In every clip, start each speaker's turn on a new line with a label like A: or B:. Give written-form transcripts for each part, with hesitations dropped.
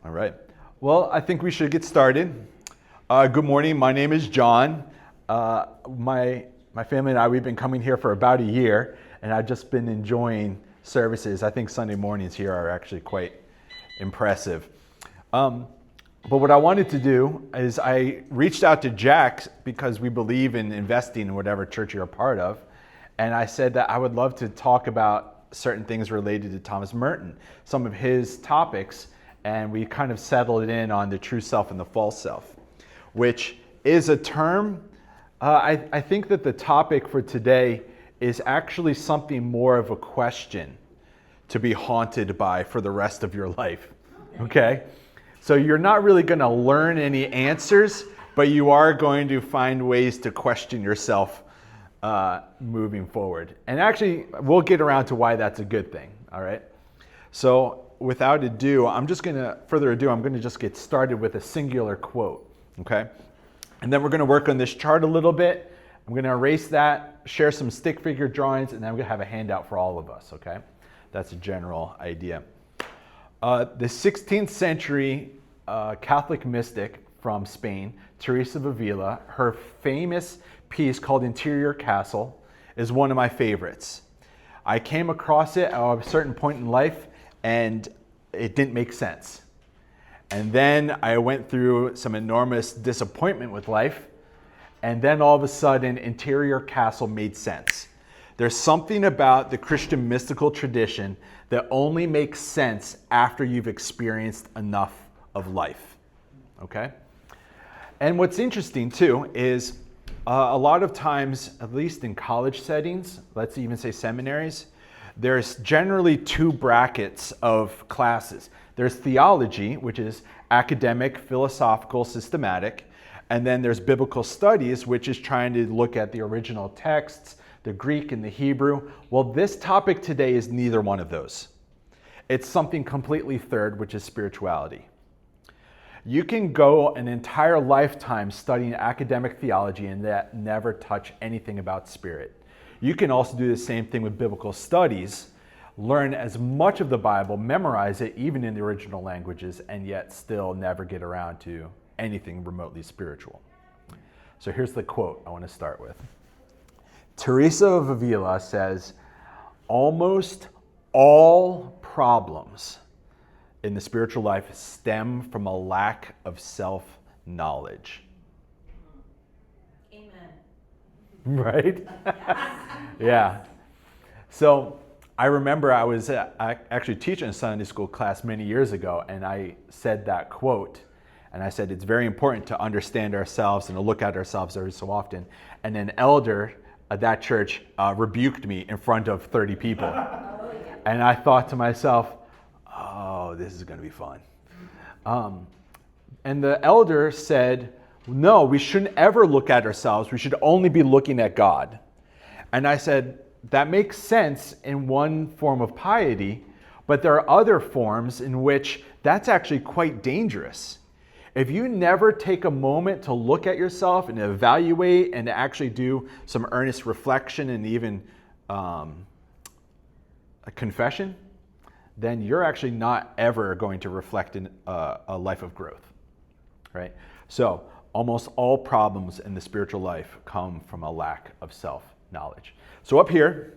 A: All right. Well, I think we should get started. Good morning. My name is John. My family and I, we've been coming here for about a year, and I've just been enjoying services. I think Sunday mornings here are actually quite impressive. But what I wanted to do is I reached out to Jack because we believe in investing in whatever church you're a part of. And I said that I would love to talk about certain things related to Thomas Merton, some of his topics. And we kind of settled in on the true self and the false self, which is a term. I think that the topic for today is actually something more of a question to be haunted by for the rest of your life. Okay? So you're not really going to learn any answers, but you are going to find ways to question yourself moving forward. And actually, we'll get around to why that's a good thing. All right? So without ado, I'm going to just get started with a singular quote, okay? And then we're going to work on this chart a little bit. I'm going to erase that, share some stick figure drawings, and then I'm going to have a handout for all of us, okay? That's a general idea. The 16th century Catholic mystic from Spain, Teresa of Ávila, her famous piece called Interior Castle is one of my favorites. I came across it at a certain point in life, and it didn't make sense. And then I went through some enormous disappointment with life, and then all of a sudden, Interior Castle made sense. There's something about the Christian mystical tradition that only makes sense after you've experienced enough of life, okay? And what's interesting too is a lot of times, at least in college settings, let's even say seminaries, there's generally two brackets of classes. There's theology, which is academic, philosophical, systematic, and then there's biblical studies, which is trying to look at the original texts, the Greek and the Hebrew. Well, this topic today is neither one of those. It's something completely third, which is spirituality. You can go an entire lifetime studying academic theology and that never touch anything about spirit. You can also do the same thing with biblical studies, learn as much of the Bible, memorize it even in the original languages, and yet still never get around to anything remotely spiritual. So here's the quote I want to start with. Teresa of Ávila says, "Almost all problems in the spiritual life stem from a lack of self-knowledge." Right? Yeah. So I remember I was actually teaching a Sunday school class many years ago, and I said that quote, and I said it's very important to understand ourselves and to look at ourselves every so often. And an elder at that church rebuked me in front of 30 people. And I thought to myself, oh, this is going to be fun. And the elder said, no, we shouldn't ever look at ourselves. We should only be looking at God. And I said, that makes sense in one form of piety, but there are other forms in which that's actually quite dangerous. If you never take a moment to look at yourself and evaluate and to actually do some earnest reflection and even a confession, then you're actually not ever going to reflect in a life of growth, right? So almost all problems in the spiritual life come from a lack of self-knowledge. So up here,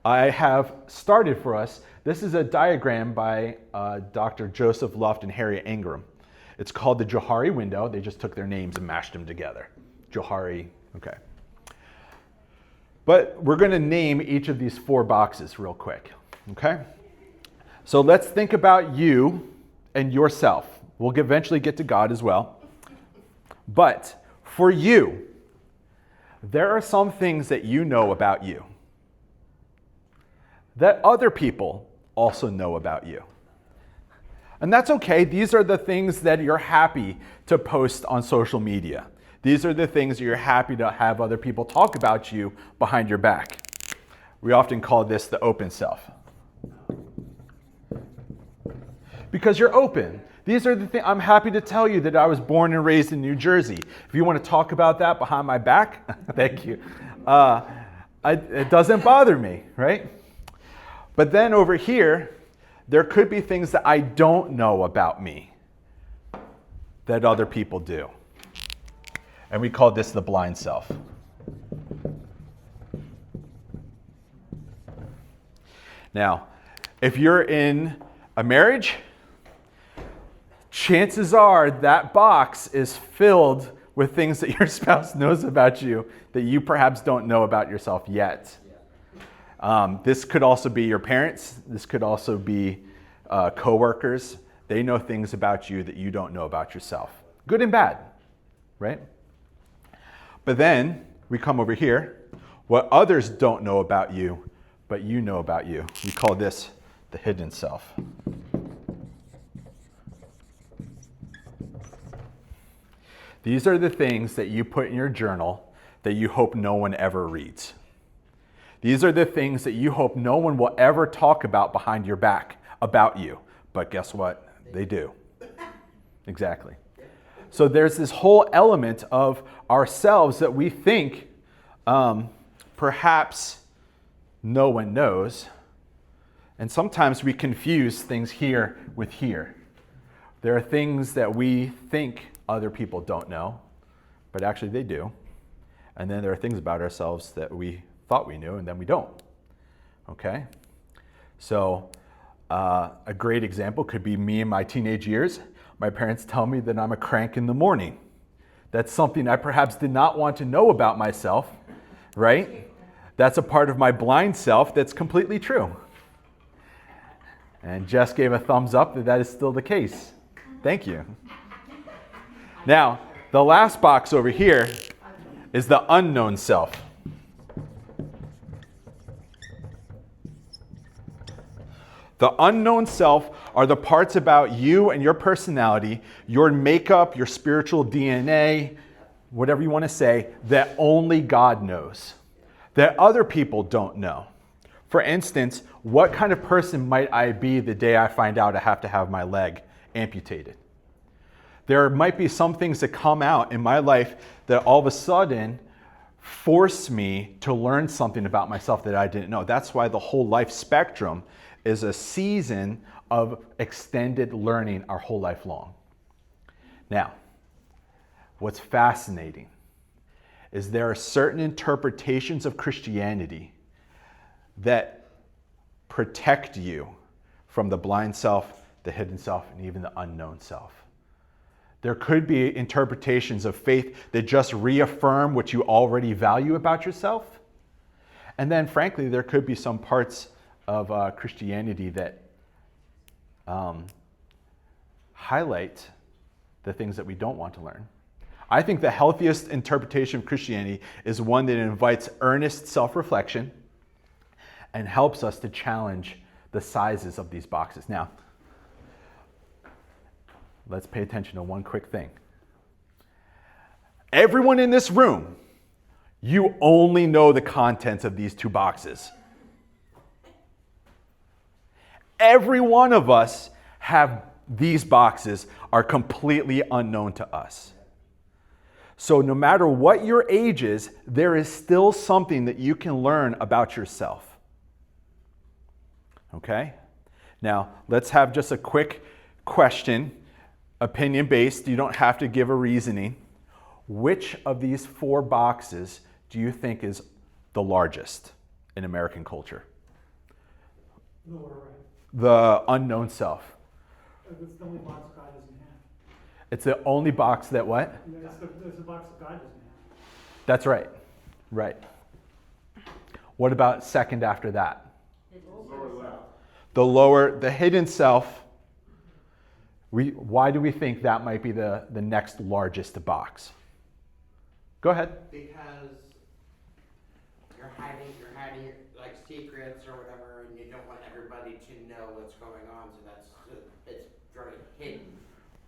A: I have started for us, this is a diagram by Dr. Joseph Luft and Harriet Ingram. It's called the Johari window. They just took their names and mashed them together. Johari, okay. But we're going to name each of these four boxes real quick, okay? So let's think about you and yourself. We'll eventually get to God as well. But for you, there are some things that you know about you that other people also know about you. And that's okay. These are the things that you're happy to post on social media. These are the things that you're happy to have other people talk about you behind your back. We often call this the open self. Because you're open. These are the things. I'm happy to tell you that I was born and raised in New Jersey. If you want to talk about that behind my back, thank you. It doesn't bother me, right? But then over here, there could be things that I don't know about me. that other people do. And we call this the blind self. Now, if you're in a marriage, chances are that box is filled with things that your spouse knows about you that you perhaps don't know about yourself yet. This could also be your parents. This could also be coworkers. They know things about you that you don't know about yourself. Good and bad, right? But then we come over here. What others don't know about you, but you know about you. We call this the hidden self. These are the things that you put in your journal that you hope no one ever reads. These are the things that you hope no one will ever talk about behind your back about you. But guess what? They do. Exactly. So there's this whole element of ourselves that we think perhaps no one knows. And sometimes we confuse things here with here. There are things that we think other people don't know, but actually they do. And then there are things about ourselves that we thought we knew and then we don't. Okay? So a great example could be me in my teenage years. My parents tell me that I'm a crank in the morning. That's something I perhaps did not want to know about myself, right? That's a part of my blind self that's completely true. And Jess gave a thumbs up that is still the case. Thank you. Now, the last box over here is the unknown self. The unknown self are the parts about you and your personality, your makeup, your spiritual DNA, whatever you want to say, that only God knows, that other people don't know. For instance, what kind of person might I be the day I find out I have to have my leg amputated? There might be some things that come out in my life that all of a sudden force me to learn something about myself that I didn't know. That's why the whole life spectrum is a season of extended learning our whole life long. Now, what's fascinating is there are certain interpretations of Christianity that protect you from the blind self, the hidden self, and even the unknown self. There could be interpretations of faith that just reaffirm what you already value about yourself. And then, frankly, there could be some parts of Christianity that highlight the things that we don't want to learn. I think the healthiest interpretation of Christianity is one that invites earnest self-reflection and helps us to challenge the sizes of these boxes. Now, let's pay attention to one quick thing. Everyone in this room, you only know the contents of these two boxes. Every one of us have these boxes are completely unknown to us. So no matter what your age is, there is still something that you can learn about yourself. Okay? Now, let's have just a quick question, opinion-based. You don't have to give a reasoning. Which of these four boxes do you think is the largest in American culture?
B: Lower right.
A: The unknown self.
B: It's the only box God doesn't have.
A: It's the only box that what?
B: It's the box that God doesn't have.
A: That's right. Right. What about second after that?
B: Lower left.
A: The hidden self. Why do we think that might be the next largest box? Go ahead.
C: Because you're hiding like secrets or whatever, and you don't want everybody to know what's going on. So it's very hidden.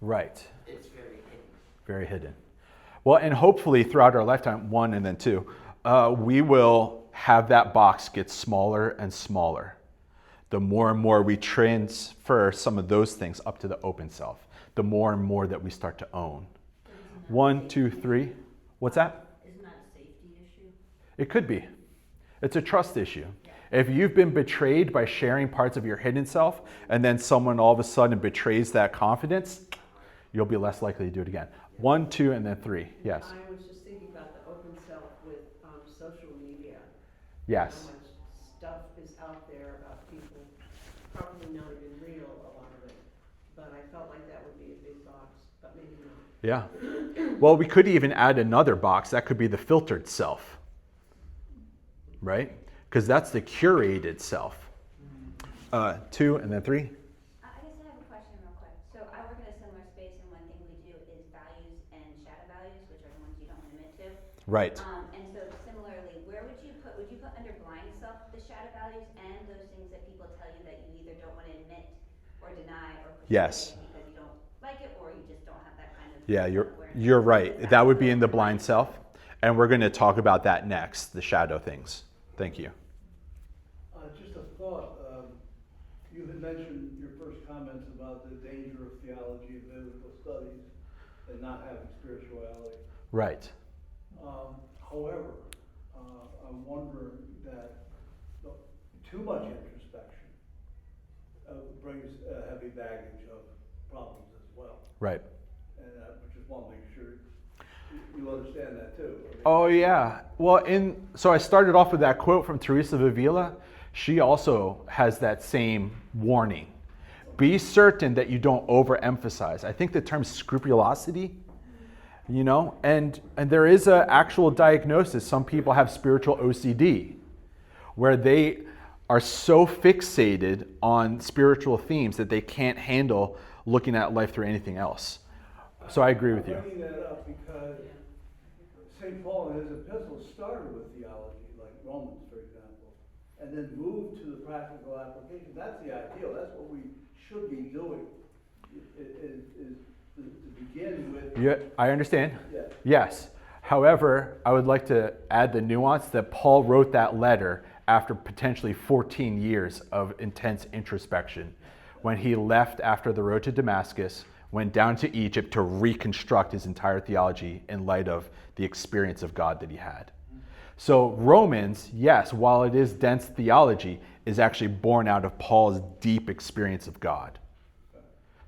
A: Right.
C: It's very hidden.
A: Very hidden. Well, and hopefully throughout our lifetime, one and then two, we will have that box get smaller and smaller. The more and more we transfer some of those things up to the open self, the more and more that we start to own. 1, 2, 3. What's that?
D: Isn't that a safety issue?
A: It could be. It's a trust issue. If you've been betrayed by sharing parts of your hidden self, and then someone all of a sudden betrays that confidence, you'll be less likely to do it again. 1, 2, and then 3. Yes.
E: I was just thinking about the open self with social media.
A: Yes.
E: How much stuff is out there about people, probably not even real, a lot of it. But I felt like that would be a big box, but maybe not.
A: Yeah. Well, we could even add another box. That could be the filtered self, right? Because that's the curated self. 2, and then 3.
F: I guess I have a question real quick. So I work in a similar space, and one thing we do is values and shadow values, which are the ones you don't admit to.
A: Right.
F: And so similarly, where would you put under blind self the shadow values and those things that people tell you that you either don't want to admit or deny or push
A: Yes.
F: away because you don't like it or you just don't have that kind of
A: Yeah,
F: self-awareness?
A: you're right. That would be in the blind self. And we're going to talk about that next, the shadow things. Thank you.
G: Just a thought. You had mentioned your first comments about the danger of theology and biblical studies and not having spirituality.
A: Right.
G: However, I wonder that too much introspection brings a heavy baggage of problems as well.
A: Right.
G: And I just want to make sure you understand that too. I mean,
A: Oh, yeah. Well, so I started off with that quote from Teresa of Ávila. She also has that same warning. Be certain that you don't overemphasize. I think the term scrupulosity, and there is an actual diagnosis. Some people have spiritual OCD, where they are so fixated on spiritual themes that they can't handle looking at life through anything else. So I agree with you.
G: I'm bringing that up because St. Paul in his epistles started with theology, like Romans, for example, and then moved to the practical application. That's the ideal. That's what we should be doing, is to begin with.
A: Yeah, I understand.
G: Yeah.
A: Yes. However, I would like to add the nuance that Paul wrote that letter after potentially 14 years of intense introspection, when he left after the road to Damascus, went down to Egypt to reconstruct his entire theology in light of the experience of God that he had. So Romans, yes, while it is dense theology, is actually born out of Paul's deep experience of God.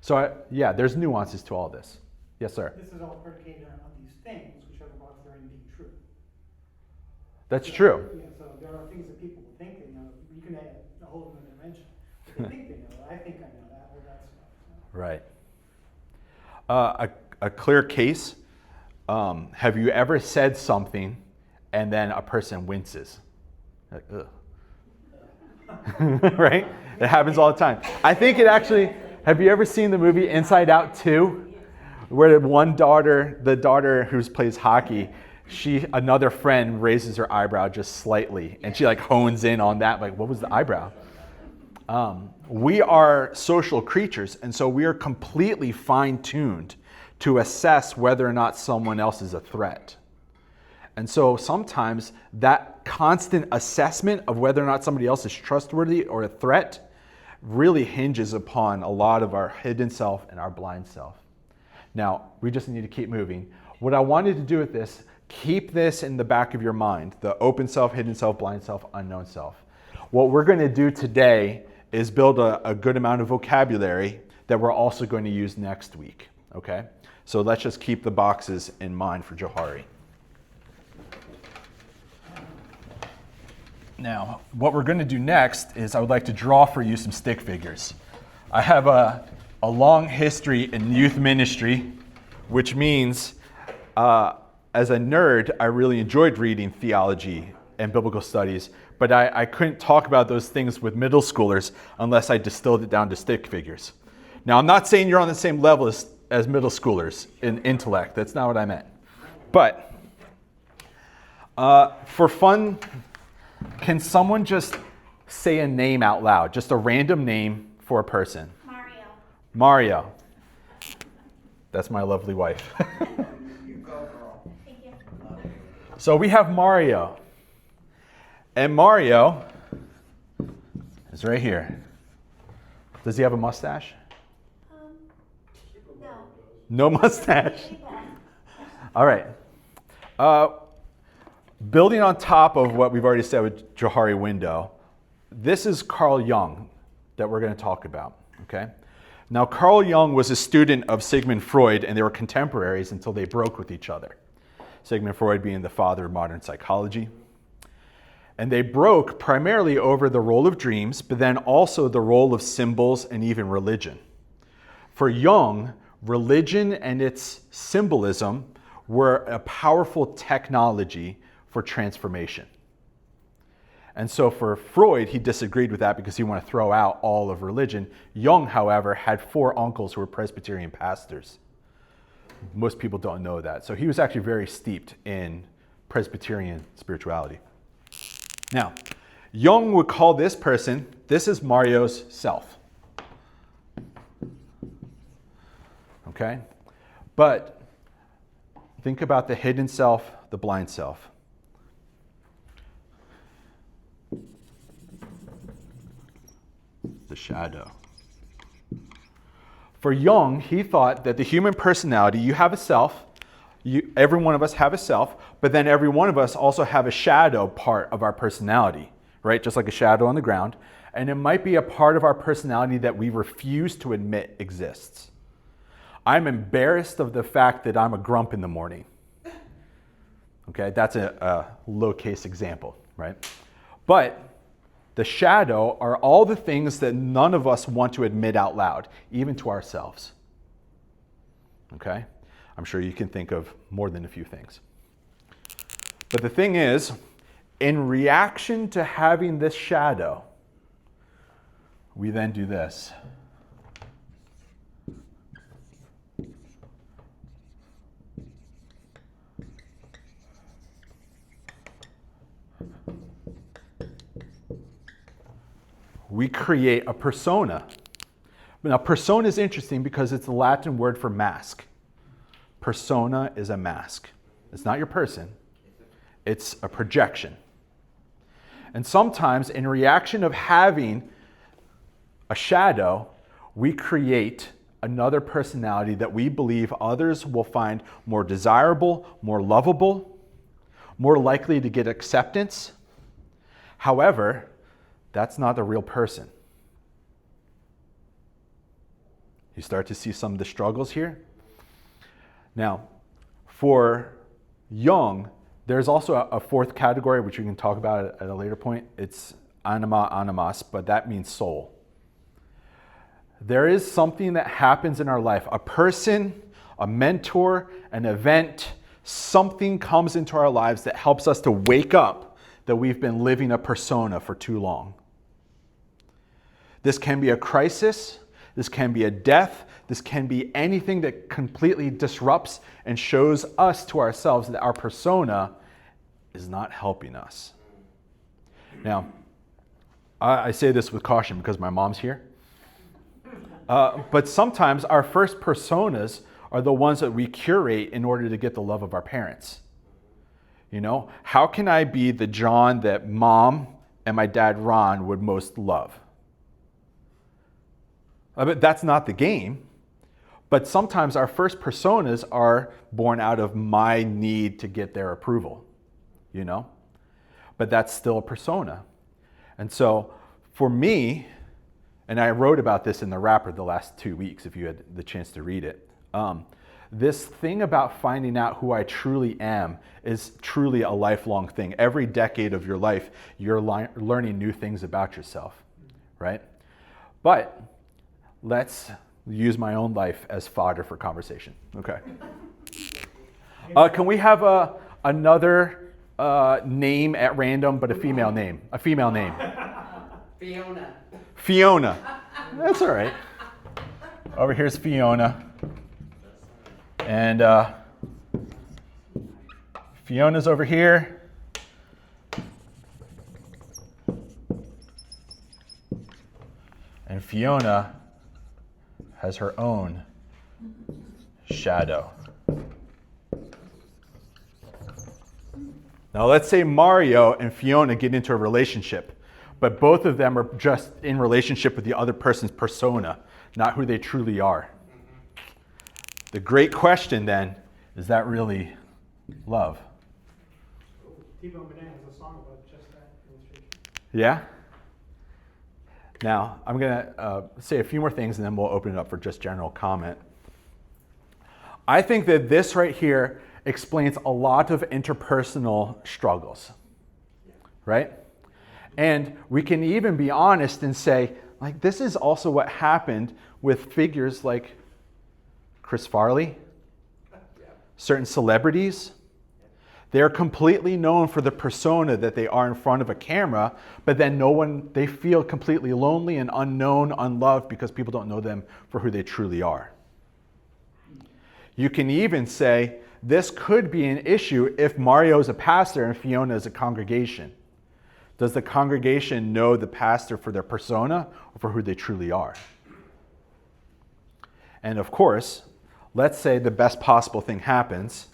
A: So there's nuances to all this. Yes, sir.
B: This is all predicated on these things, whichever box they're in being true.
A: That's true.
B: Yeah, so there are things that people think they know. You can add a whole other dimension. But they think they know. I think I know that, all that stuff. So.
A: Right. A clear case. Have you ever said something and then a person winces? Like, ugh. Right? It happens all the time. I think it actually, have you ever seen the movie Inside Out 2? Where the daughter who plays hockey, another friend raises her eyebrow just slightly, and she hones in on that, what was the eyebrow? We are social creatures, and so we are completely fine-tuned to assess whether or not someone else is a threat. And so sometimes that constant assessment of whether or not somebody else is trustworthy or a threat really hinges upon a lot of our hidden self and our blind self. Now, we just need to keep moving. What I wanted to do with this, keep this in the back of your mind, the open self, hidden self, blind self, unknown self. What we're going to do today is build a good amount of vocabulary that we're also going to use next week, okay? So let's just keep the boxes in mind for Johari. Now, what we're going to do next is I would like to draw for you some stick figures. I have a long history in youth ministry, which means as a nerd, I really enjoyed reading theology and biblical studies, but I couldn't talk about those things with middle schoolers unless I distilled it down to stick figures. Now, I'm not saying you're on the same level as middle schoolers in intellect. That's not what I meant. But for fun, can someone just say a name out loud? Just a random name for a person. Mario. That's my lovely wife.
C: You go, girl.
F: Thank you.
A: So we have Mario. And Mario is right here. Does he have a mustache?
F: No.
A: No mustache. All right. Building on top of what we've already said with Johari window, this is Carl Jung that we're going to talk about, okay? Now, Carl Jung was a student of Sigmund Freud, and they were contemporaries until they broke with each other. Sigmund Freud being the father of modern psychology. And they broke primarily over the role of dreams, but then also the role of symbols and even religion. For Jung, religion and its symbolism were a powerful technology for transformation. And so for Freud, he disagreed with that because he wanted to throw out all of religion. Jung, however, had 4 uncles who were Presbyterian pastors. Most people don't know that. So he was actually very steeped in Presbyterian spirituality. Now, Jung would call this person, this is Mario's self. Okay? But think about the hidden self, the blind self. The shadow. For Jung, he thought that the human personality, you have a self, every one of us have a self, but then every one of us also have a shadow part of our personality, right? Just like a shadow on the ground. And it might be a part of our personality that we refuse to admit exists. I'm embarrassed of the fact that I'm a grump in the morning. Okay, that's a low case example, right? But the shadow are all the things that none of us want to admit out loud, even to ourselves. Okay? I'm sure you can think of more than a few things. But the thing is, in reaction to having this shadow, we then do this. We create a persona. Now, persona is interesting because it's the Latin word for mask. Persona is a mask. It's not your person. It's a projection. And sometimes, in reaction of having a shadow, we create another personality that we believe others will find more desirable, more lovable, more likely to get acceptance. However, that's not the real person. You start to see some of the struggles here. Now, for Jung, there's also a 4th category, which we can talk about at a later point. It's anima animas, but that means soul. There is something that happens in our life. A person, a mentor, an event, something comes into our lives that helps us to wake up that we've been living a persona for too long. This can be a crisis, this can be a death, this can be anything that completely disrupts and shows us to ourselves that our persona is not helping us. Now, I say this with caution because my mom's here. But sometimes our first personas are the ones that we curate in order to get the love of our parents. You know, how can I be the John that mom and my dad Ron would most love? But that's not the game. But sometimes our first personas are born out of my need to get their approval, you know? But that's still a persona. And so for me, and I wrote about this in the wrapper the last 2 weeks, if you had the chance to read it, this thing about finding out who I truly am is truly a lifelong thing. Every decade of your life, you're learning new things about yourself, right? But let's use my own life as fodder for conversation. Okay. Can we have another name at random, but a female name? A female name.
C: Fiona.
A: Fiona. That's all right. Over here's Fiona. And Fiona's over here. And Fiona has her own shadow. Now let's say Mario and Fiona get into a relationship, but both of them are just in relationship with the other person's persona, not who they truly are. The great question then, is that really love?
B: T-Bone Burnett has a song about just that illustration.
A: Yeah? Now, I'm going to say a few more things and then we'll open it up for just general comment. I think that this right here explains a lot of interpersonal struggles, right? And we can even be honest and say, like, this is also what happened with figures like Chris Farley, certain celebrities. They're completely known for the persona that they are in front of a camera, but then they feel completely lonely and unknown, unloved because people don't know them for who they truly are. You can even say this could be an issue if Mario is a pastor and Fiona is a congregation. Does the congregation know the pastor for their persona or for who they truly are? And of course, let's say the best possible thing happens.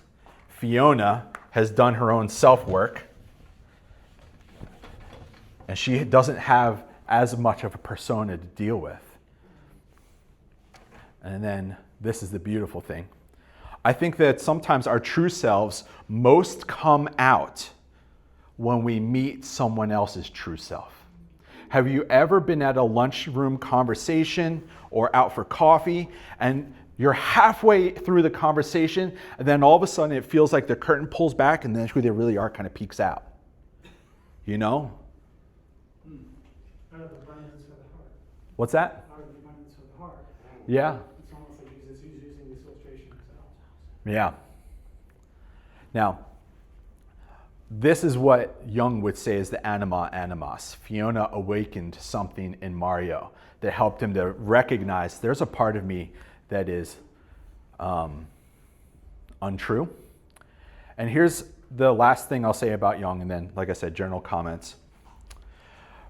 A: Fiona has done her own self-work, and she doesn't have as much of a persona to deal with. And then this is the beautiful thing. I think that sometimes our true selves most come out when we meet someone else's true self. Have you ever been at a lunchroom conversation or out for coffee and you're halfway through the conversation and then all of a sudden it feels like the curtain pulls back and then who they really are kind of peeks out? You know?
B: Out of the abundance of the heart.
A: What's that?
B: Out of the abundance of the heart.
A: Yeah.
B: It's almost like he's using this illustration himself.
A: Yeah. Now, this is what Jung would say is the anima animus. Fiona awakened something in Mario that helped him to recognize there's a part of me that is untrue. And here's the last thing I'll say about Jung, and then, like I said, general comments.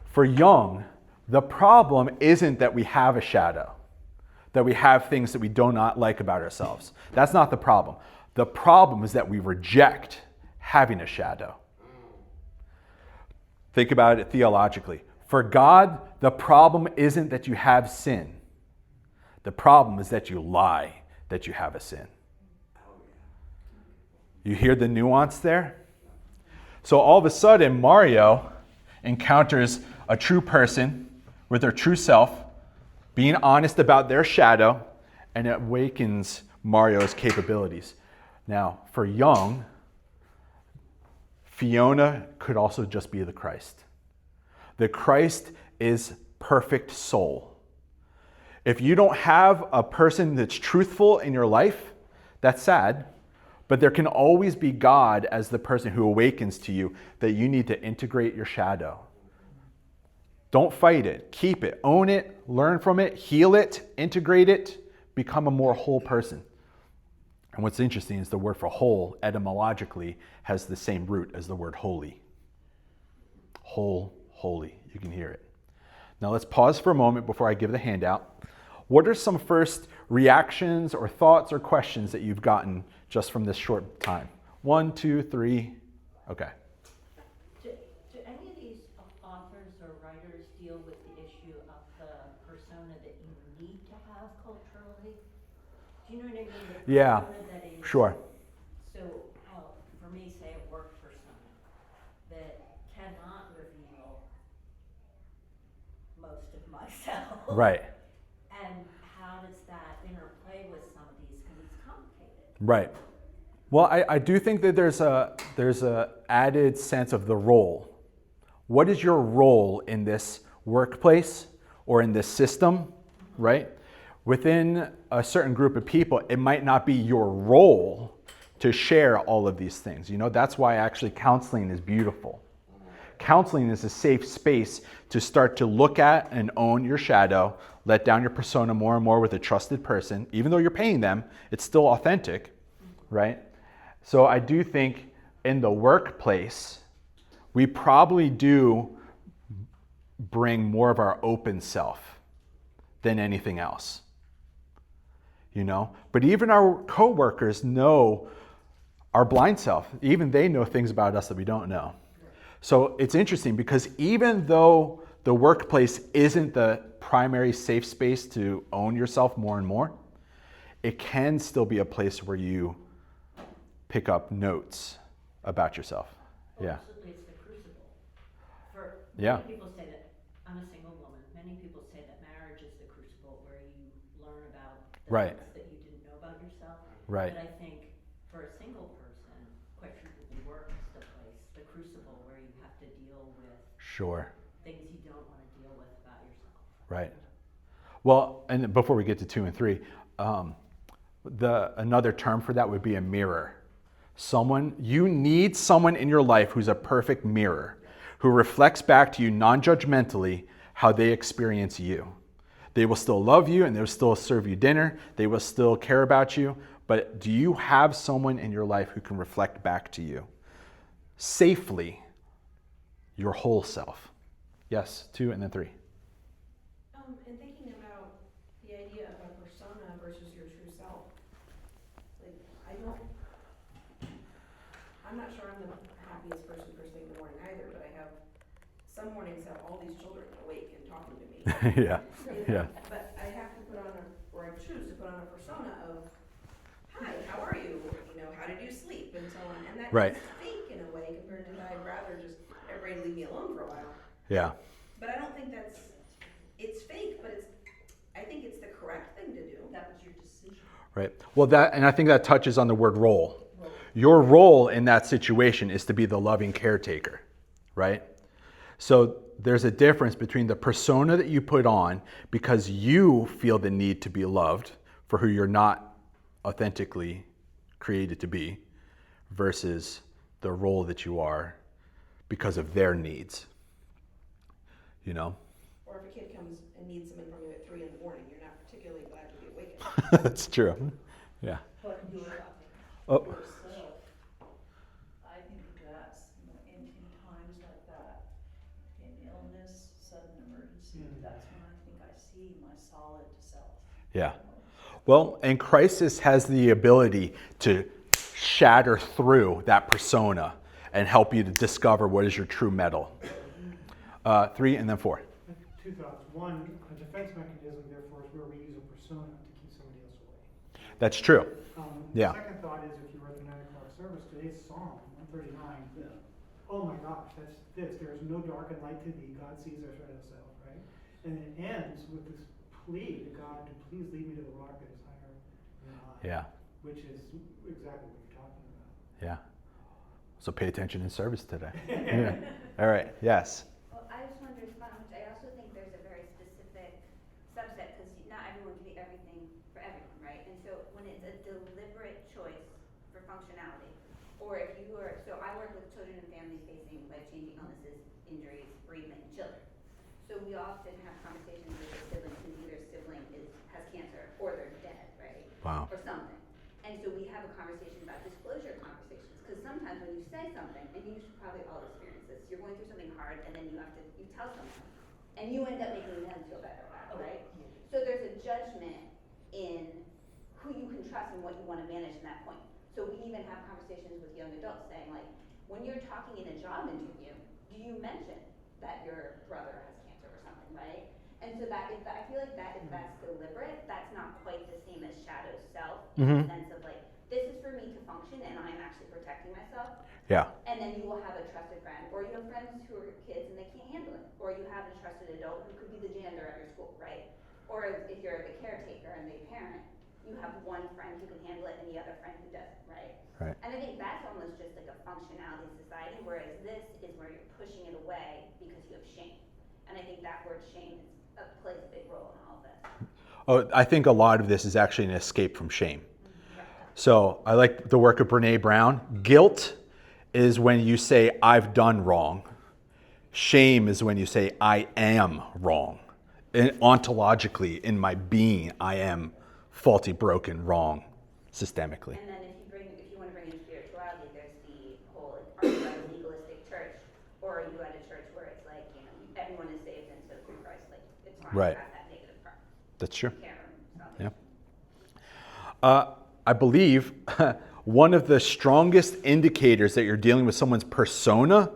A: For Jung, the problem isn't that we have a shadow, that we have things that we do not like about ourselves. That's not the problem. The problem is that we reject having a shadow. Think about it theologically. For God, the problem isn't that you have sin. The problem is that you lie that you have a sin. You hear the nuance there? So all of a sudden, Mario encounters a true person with their true self, being honest about their shadow, and it awakens Mario's capabilities. Now, for Jung, Fiona could also just be the Christ. The Christ is perfect soul. If you don't have a person that's truthful in your life, that's sad, but there can always be God as the person who awakens to you that you need to integrate your shadow. Don't fight it. Keep it. Own it. Learn from it. Heal it. Integrate it. Become a more whole person. And what's interesting is the word for whole, etymologically, has the same root as the word holy. Whole, holy. You can hear it. Now let's pause for a moment before I give the handout. What are some first reactions or thoughts or questions that you've gotten just from this short time? 1, 2, 3. Okay.
D: Do any of these authors or writers deal with the issue of the persona that you need to have culturally? Do you know what I mean? The
A: Yeah,
D: persona that is,
A: sure.
D: So, for me, say a work persona that cannot reveal most of myself.
A: Right.
D: And how does that interplay with some of these? Because it's complicated.
A: Right. Well, I do think that there's a added sense of the role. What is your role in this workplace or in this system, right? Within a certain group of people, it might not be your role to share all of these things. You know, that's why actually counseling is beautiful. Counseling is a safe space to start to look at and own your shadow, let down your persona more and more with a trusted person. Even though you're paying them, it's still authentic, right? So I do think in the workplace, we probably do bring more of our open self than anything else, you know? But even our coworkers know our blind self. Even they know things about us that we don't know. So it's interesting because even though the workplace isn't the primary safe space to own yourself more and more, it can still be a place where you pick up notes about yourself. Yeah.
D: Absolutely, it's the crucible. For
A: Yeah.
D: many people say that I'm a single woman. Many people
A: Right.
D: that you didn't know about yourself.
A: Right.
D: But I think for a single person, quite frequently work is the place, the crucible where you have to deal with
A: Sure.
D: things you don't want to deal with about yourself.
A: Right. Well, and before we get to 2 and 3, another term for that would be a mirror. You need someone in your life who's a perfect mirror, who reflects back to you non-judgmentally how they experience you. They will still love you and they'll still serve you dinner. They will still care about you. But do you have someone in your life who can reflect back to you safely your whole self? Yes, 2 and then 3.
E: And thinking about the idea of a persona versus your true self. Like, I'm not sure I'm the happiest person first thing in the morning either, but I have, some mornings have all these children awake and talking to me.
A: Yeah. Yeah.
E: But I have to put on or I choose to put on a persona of, hi, how are you? How did you sleep? And so on. And that
A: Right.
E: is fake in a way compared to I'd rather just everybody leave me alone for a while.
A: Yeah.
E: But I don't think it's fake, but I think it's the correct thing to do.
D: That was your decision.
A: Right. Well, and I think that touches on the word role. Your role in that situation is to be the loving caretaker, right? So there's a difference between the persona that you put on because you feel the need to be loved for who you're not authentically created to be versus the role that you are because of their needs.
E: Or if a kid comes and needs something from you at 3 a.m, you're not particularly glad to be awakened.
A: That's true. Yeah.
H: But
A: Oh.
H: yourself, I think that's, in times like that, in illness, sudden emergency, that's when I think I see my solid self.
A: Yeah. Well, and crisis has the ability to shatter through that persona and help you to discover what is your true metal. 3 and then 4.
B: 2 thoughts. One, a defense mechanism, therefore, is where we use a persona to keep somebody else away.
A: That's true. Yeah.
B: The second thought is if you were at the 9 o'clock service, today's Psalm 139.
G: Yeah.
B: Oh my gosh, that's this. There is no dark and light to thee. God sees our shadow self, right? And it ends with this plea to God to please lead me to the rock that is higher than I.
A: Yeah.
B: Which is exactly what you're talking about.
A: Yeah. So pay attention in service today. Yeah. All right. Yes.
F: Well, I just wanted to respond, which I also think there's a very specific subset, because not everyone can be everything for everyone, right? And so when it's a deliberate choice for functionality, or if you are, so I work with children and families facing life-changing illnesses, injuries, bereavement, and children. So we often have conversations with a sibling whose either sibling has cancer or they're dead, right?
A: Wow.
F: Or something. And so we have a conversation about disclosure conversations, because sometimes when you say something, and you should probably all experience this, you're going through something hard and then you tell someone, and you end up making them feel better about it, right? So there's a judgment in who you can trust and what you want to manage in that point. So we even have conversations with young adults saying, like, when you're talking in a job interview, do you mention that your brother has cancer or something, right? And so I feel like that if that's deliberate, that's not quite the same as shadow self in the sense of like, this is for me to function and I'm actually protecting myself.
A: Yeah.
F: And then you will have a trusted friend, or you have friends who are kids and they can't handle it, or you have a trusted adult who could be the janitor at your school, right? Or if you're the caretaker and the parent, you have one friend who can handle it and the other friend who doesn't, right?
A: Right.
F: And I think that's almost just like a functionality society, whereas this is where you're pushing it away because you have shame. And I think that word shame plays a big role in all of this.
A: Oh, I think a lot of this is actually an escape from shame. So I like the work of Brene Brown. Guilt is when you say, I've done wrong. Shame is when you say, I am wrong. And ontologically, in my being, I am faulty, broken, wrong, systemically.
F: And then if you want to bring in spirituality, there's the whole, are you at a legalistic church, or are you at a church where it's like, everyone is saved and so through Christ, like, it's fine
A: Right.
F: to have that negative part.
A: That's true.
F: Care and salvation.
A: Yeah. I believe one of the strongest indicators that you're dealing with someone's persona,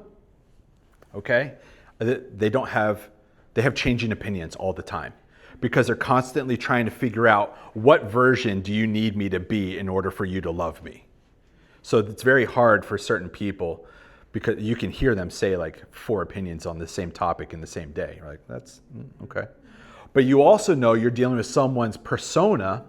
A: okay, they have changing opinions all the time because they're constantly trying to figure out what version do you need me to be in order for you to love me. So it's very hard for certain people because you can hear them say like 4 opinions on the same topic in the same day. You're like, that's okay. But you also know you're dealing with someone's persona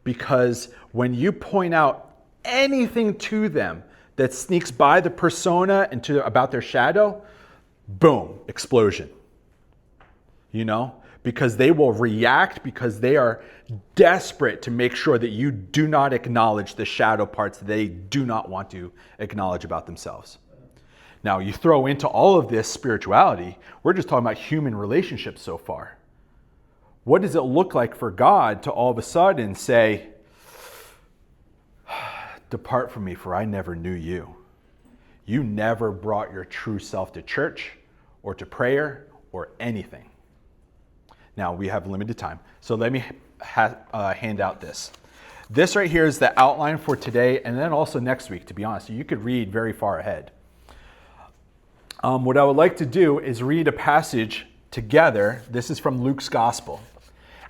A: because when you point out anything to them that sneaks by the persona and about their shadow, boom, explosion. You know? Because they will react, because they are desperate to make sure that you do not acknowledge the shadow parts that they do not want to acknowledge about themselves. Now, you throw into all of this spirituality, we're just talking about human relationships so far. What does it look like for God to all of a sudden say, depart from me, for I never knew you. You never brought your true self to church or to prayer or anything. Now, we have limited time, so let me hand out this. This right here is the outline for today and then also next week, to be honest. You could read very far ahead. What I would like to do is read a passage together. This is from Luke's Gospel.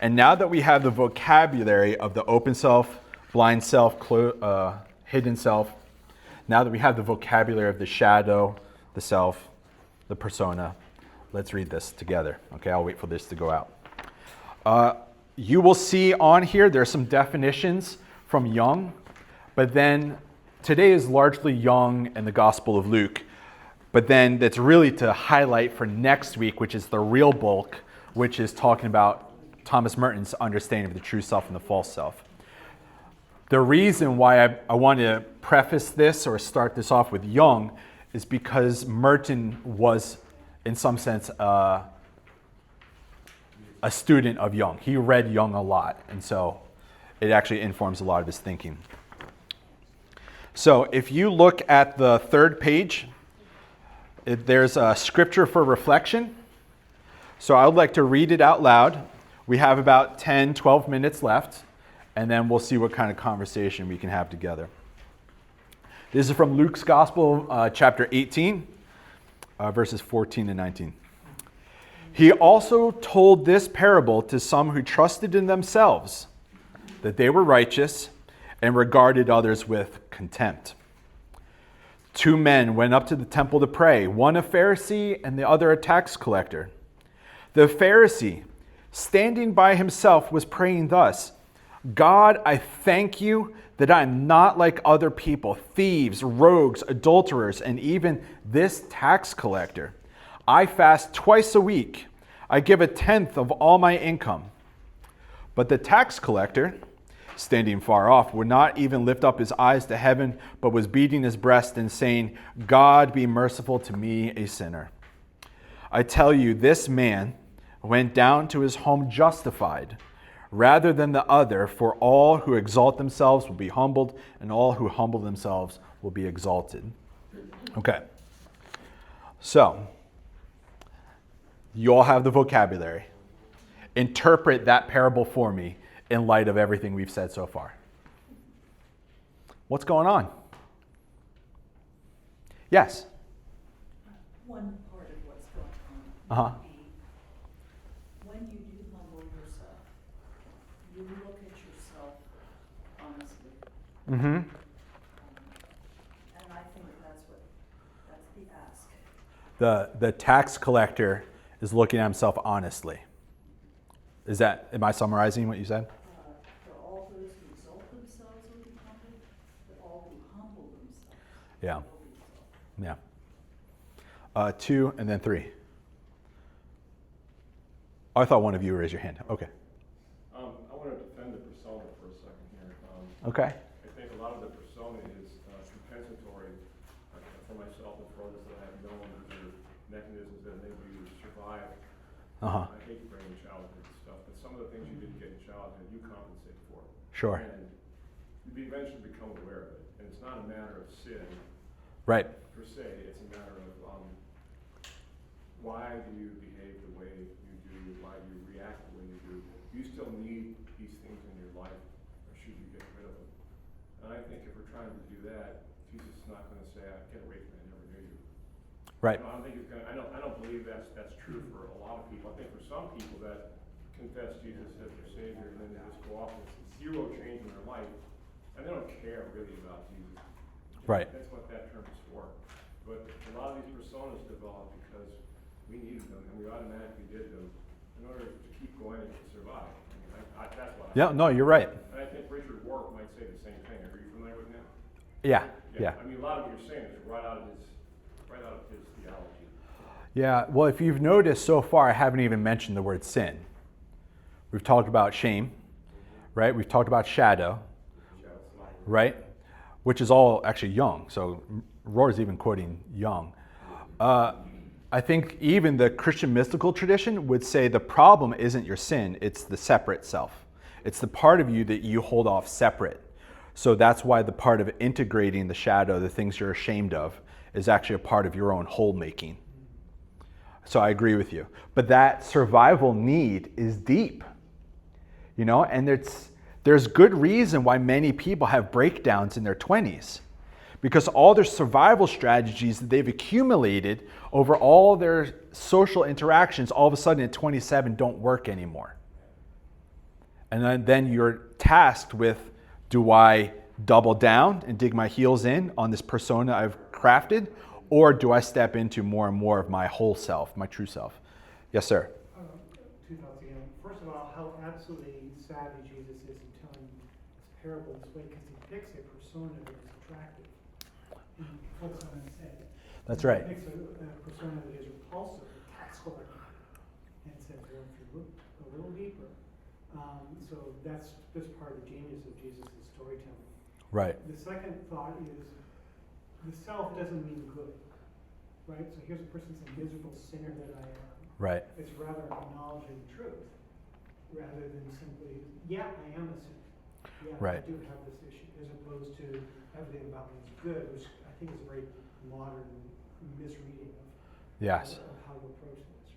A: And now that we have the vocabulary of the open self, blind self, hidden self, now that we have the vocabulary of the shadow, the self, the persona, let's read this together. Okay, I'll wait for this to go out. You will see on here, there are some definitions from Jung, but then today is largely Jung and the Gospel of Luke. But then that's really to highlight for next week, which is the real bulk, which is talking about Thomas Merton's understanding of the true self and the false self. The reason why I want to preface this or start this off with Jung is because Merton was, in some sense, a student of Jung. He read Jung a lot, and so it actually informs a lot of his thinking. So if you look at the third page, there's a scripture for reflection. So I would like to read it out loud. We have about 10, 12 minutes left, and then we'll see what kind of conversation we can have together. This is from Luke's Gospel, chapter 18, verses 14 and 19. He also told this parable to some who trusted in themselves that they were righteous and regarded others with contempt. 2 men went up to the temple to pray, one a Pharisee and the other a tax collector. The Pharisee, standing by himself, was praying thus, God, I thank you that I am not like other people, thieves, rogues, adulterers, and even this tax collector. I fast twice a week. I give 1/10 of all my income. But the tax collector, standing far off, would not even lift up his eyes to heaven, but was beating his breast and saying, God, be merciful to me, a sinner. I tell you, this man went down to his home justified, rather than the other, for all who exalt themselves will be humbled, and all who humble themselves will be exalted. Okay. So, you all have the vocabulary. Interpret that parable for me in light of everything we've said so far. What's going on? Yes?
H: One part of what's going on
A: Uh-huh.
H: would be when you do humble yourself, you look at yourself honestly.
A: Mm-hmm.
H: And I think that's the ask.
A: The tax collector is looking at himself honestly. Am I summarizing what you said?
H: For all those who exalt themselves will be humbled, but all who humble themselves
A: Yeah.
H: will be exalted.
A: Yeah. 2 and then 3. Oh, I thought one of you raised your hand. Okay.
I: I want to defend the persona for a second here.
A: Okay.
I: I think a lot of the persona is compensatory for myself and for others that I have known. These are mechanisms that enable you to survive.
A: Uh-huh.
I: I hate bringing childhood stuff, but some of the things you didn't get in childhood, you compensate for.
A: Sure.
I: And you eventually become aware of it. And it's not a matter of sin
A: Right.
I: per se. It's a matter of why do you behave the way you do? Why do you react the way you do? Do you still need these things in your life, or should you get rid of them? And I think if we're trying to do that, Jesus is not going to say, "Get away from me, I never knew you."
A: Right.
I: I don't think it's going to. I don't believe that's true for a lot of people. I think for some people that confess Jesus as their Savior and then they just go off and it's zero change in their life, and they don't care really about Jesus.
A: Right.
I: That's what that term is for. But a lot of these personas develop because we needed them and we automatically did them in order to keep going and to survive. I mean, That's what I.
A: Yeah, no, you're right.
I: And I think Richard Wark might say the same thing. Are you familiar with him?
A: Yeah, yeah.
I: I mean, a lot of what you're saying is right out of his theology.
A: Yeah, well, if you've noticed so far, I haven't even mentioned the word sin. We've talked about shame, right? We've talked about shadow, right? Which is all actually Jung. So Rohr's even quoting Jung. I think even the Christian mystical tradition would say the problem isn't your sin, it's the separate self. It's the part of you that you hold off separate. So that's why the part of integrating the shadow, the things you're ashamed of, is actually a part of your own whole making. So I agree with you. But that survival need is deep, you know, and there's good reason why many people have breakdowns in their 20s. Because all their survival strategies that they've accumulated over all their social interactions, all of a sudden at 27 don't work anymore. And then you're tasked with, do I double down and dig my heels in on this persona I've crafted? Or do I step into more and more of my whole self, my true self? Yes, sir.
B: Two thoughts again. First of all, how absolutely savvy Jesus is in telling this parable this way, because he picks a persona that is attractive and puts on its head.
A: That's right.
B: He picks a persona that is repulsive, a tax collector, and says, well, if you look a little deeper. So that's part of the genius of Jesus' storytelling.
A: Right.
B: The second thought is the self doesn't mean good, right? So here's a person saying, miserable sinner that I am.
A: Right.
B: It's rather acknowledging the truth, rather than simply, yeah, I am a sinner. Yeah,
A: Right.
B: I do have this issue, as opposed to everything about me is good, which I think is a very modern misreading
A: Yes.
B: of how to approach this.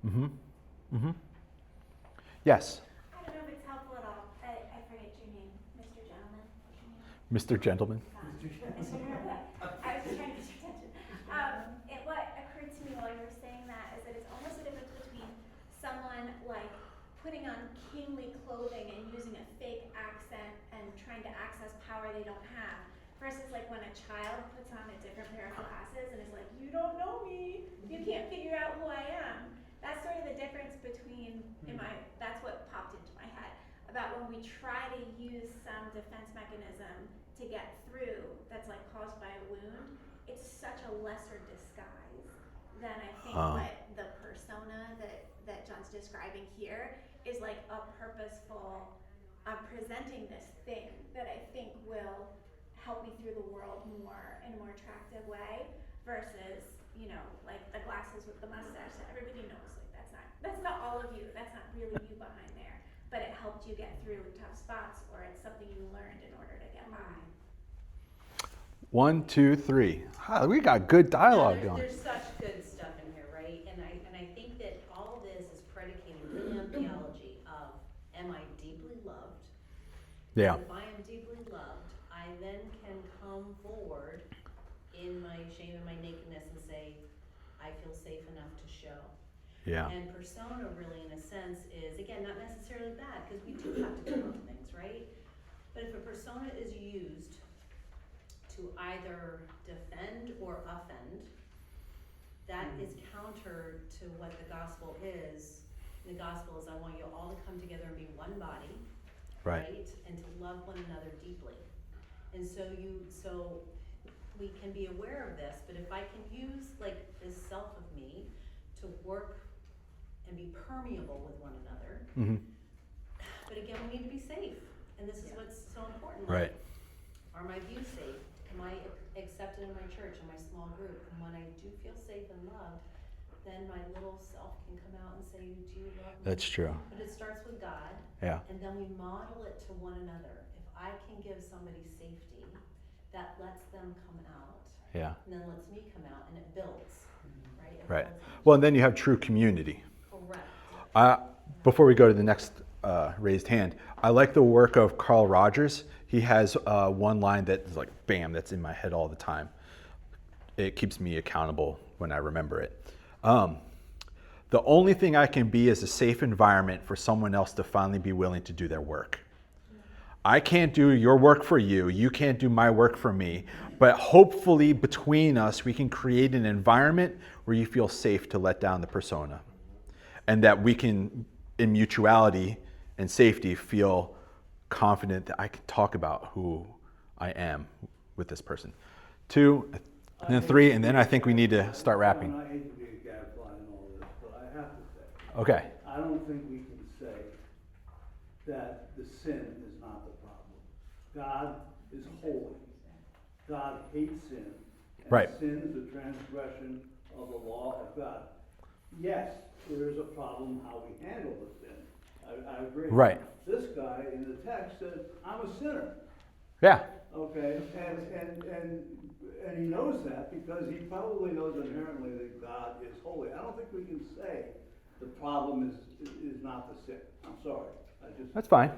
A: Mm-hmm. Mm-hmm. Yes.
J: I don't know if it's helpful at all. I forget your name, Mr. Gentleman.
A: Mr. Gentleman.
J: I was just trying to get your attention. What occurred to me while you were saying that is that it's almost a difference between someone like putting on kingly clothing and using a fake accent and trying to access power they don't have, versus like when a child puts on a different pair of glasses and is like, you don't know me, you can't figure out who I am. That's sort of the difference between, that's what popped into my head, about when we try to use some defense mechanism to get through that's like caused by a wound. It's such a lesser disguise than I think what the persona that John's describing here is, like a purposeful presenting this thing that I think will help me through the world more in a more attractive way, versus, you know, like the glasses with the mustache that everybody knows, like that's not all of you, that's not really you behind there, but it helped you get through tough spots, or it's something you learned in order to get by.
A: 1, 2, 3. We got good dialogue going.
E: There's such good stuff in here, right? And I think that all of this is predicated really on theology of, am I deeply loved?
A: Yeah.
E: If I am deeply loved, I then can come forward in my shame and my nakedness and say, I feel safe enough to show.
A: Yeah.
E: And persona really, in a sense, is, again, not necessarily bad, because we do have to come on things, right? But if a persona is used to either defend or offend, that is counter to what the gospel is. The gospel is, I want you all to come together and be one body,
A: Right.
E: And to love one another deeply. And so we can be aware of this, but if I can use like this self of me to work and be permeable with one another,
A: Mm-hmm.
E: but again, we need to be safe, and this is what's so important.
A: Right.
E: Are my views safe? Am I accepted in my church, in my small group? And when I do feel safe and loved, then my little self can come out and say, do you love me?
A: That's true.
E: But it starts with God,
A: Yeah.
E: and then we model it to one another. If I can give somebody safety, that lets them come out,
A: Yeah.
E: and then lets me come out, and it builds, right? It
A: Right.
E: builds.
A: Well, and then you have true community.
E: Correct.
A: Before we go to the next raised hand, I like the work of Carl Rogers. He has one line that is like, bam, that's in my head all the time. It keeps me accountable when I remember it. The only thing I can be is a safe environment for someone else to finally be willing to do their work. I can't do your work for you. You can't do my work for me. But hopefully between us, we can create an environment where you feel safe to let down the persona. And that we can, in mutuality and safety feel confident that I can talk about who I am with this person. 2, and then 3, and then I think we need to start wrapping.
G: I hate to be a gadfly in all this, but I have to say,
A: Okay.
G: I don't think we can say that the sin is not the problem. God is holy. God hates sin. And
A: Right.
G: sin is a transgression of the law of God. Yes, there is a problem how we handle the sin. I agree.
A: Right.
G: This guy in the text says, I'm a sinner.
A: Yeah.
G: Okay, and he knows that because he probably knows inherently that God is holy. I don't think we can say the problem is not the sin. I'm sorry.
A: That's fine.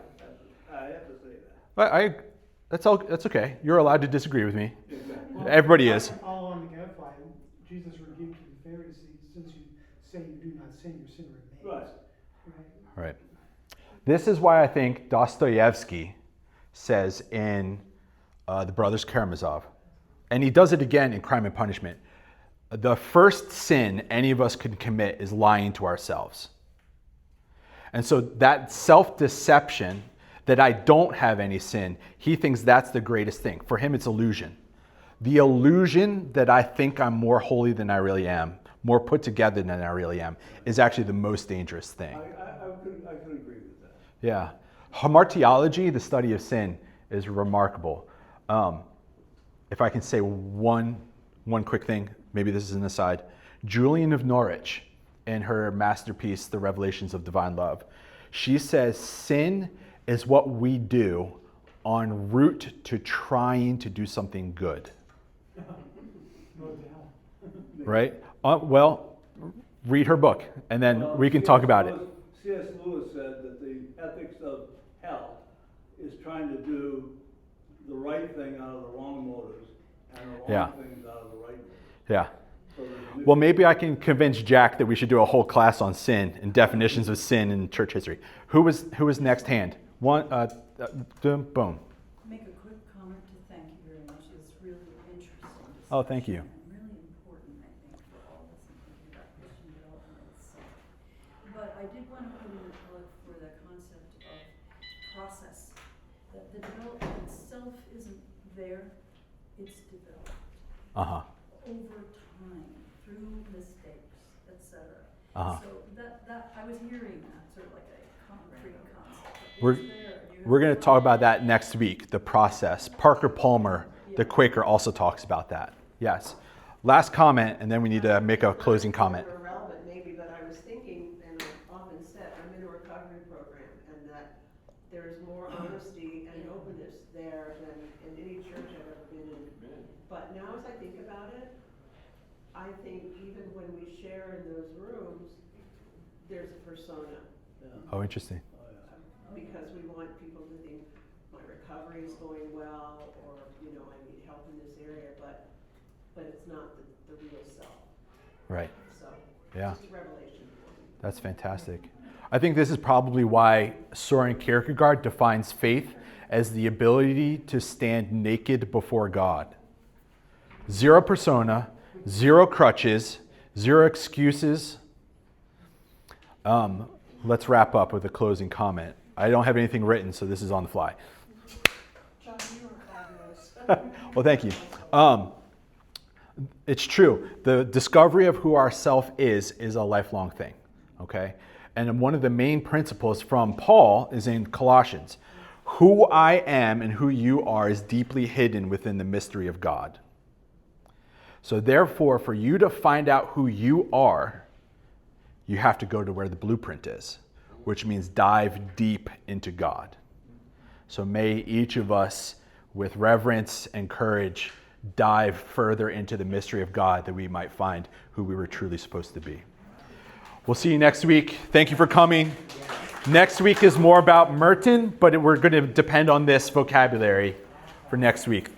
G: I have to say that.
A: That's okay. You're allowed to disagree with me.
G: Exactly.
A: Everybody is.
B: All on the gadfly, Jesus rebuked the Pharisees, since you say you do not sin, your sin remains.
G: Right.
A: Right. This is why I think Dostoevsky says in The Brothers Karamazov, and he does it again in Crime and Punishment, the first sin any of us can commit is lying to ourselves. And so that self-deception that I don't have any sin, he thinks that's the greatest thing. For him, it's illusion. The illusion that I think I'm more holy than I really am, more put together than I really am, is actually the most dangerous thing.
G: I could agree with that.
A: Yeah. Hamartiology, the study of sin, is remarkable. If I can say one quick thing, maybe this is an aside. Julian of Norwich, in her masterpiece, The Revelations of Divine Love, she says sin is what we do en route to trying to do something good.
B: No doubt.
A: Right? Well, read her book, and then we can talk about it.
G: C.S. Lewis said that the ethics of hell is trying to do the right thing out of the wrong motives and the wrong things out of the right motives.
A: Yeah.
G: So
A: Well, maybe I can convince Jack that we should do a whole class on sin and definitions of sin in church history. Who was next hand? One, boom.
H: Make a quick comment to thank you very much. It's really interesting.
A: Oh, thank you.
H: And really important, I think, for all of us in thinking about Christian development itself. But I did want to put in a plug for the concept of process. That the development itself isn't there, it's developed.
A: Uh-huh.
H: Over time, through mistakes, etc.
A: Uh-huh.
H: So that I was hearing that sort of like a concrete concept.
A: We're going to talk about that next week, the process. Parker Palmer, the Quaker, also talks about that. Yes. Last comment, and then we need to make a closing comment.
K: Irrelevant maybe, but I was thinking, and I've often said, I'm in a recovery program, and that there's more honesty and openness there than in any church I've ever been in. But now as I think about it, I think even when we share in those rooms, there's a persona.
A: Oh, interesting.
K: Because we want people to think my recovery is going well, or I need help in this area, but it's not the real self.
A: Right.
K: So
A: Yeah.
K: just a revelation for me.
A: That's fantastic. I think this is probably why Søren Kierkegaard defines faith as the ability to stand naked before God. Zero persona, zero crutches, zero excuses. Let's wrap up with a closing comment. I don't have anything written, so this is on the fly.
H: John, you were fabulous.
A: Well, thank you. It's true. The discovery of who our self is a lifelong thing, okay? And one of the main principles from Paul is in Colossians. Who I am and who you are is deeply hidden within the mystery of God. So therefore, for you to find out who you are, you have to go to where the blueprint is, which means dive deep into God. So may each of us, with reverence and courage, dive further into the mystery of God that we might find who we were truly supposed to be. We'll see you next week. Thank you for coming. Next week is more about Merton, but we're going to depend on this vocabulary for next week.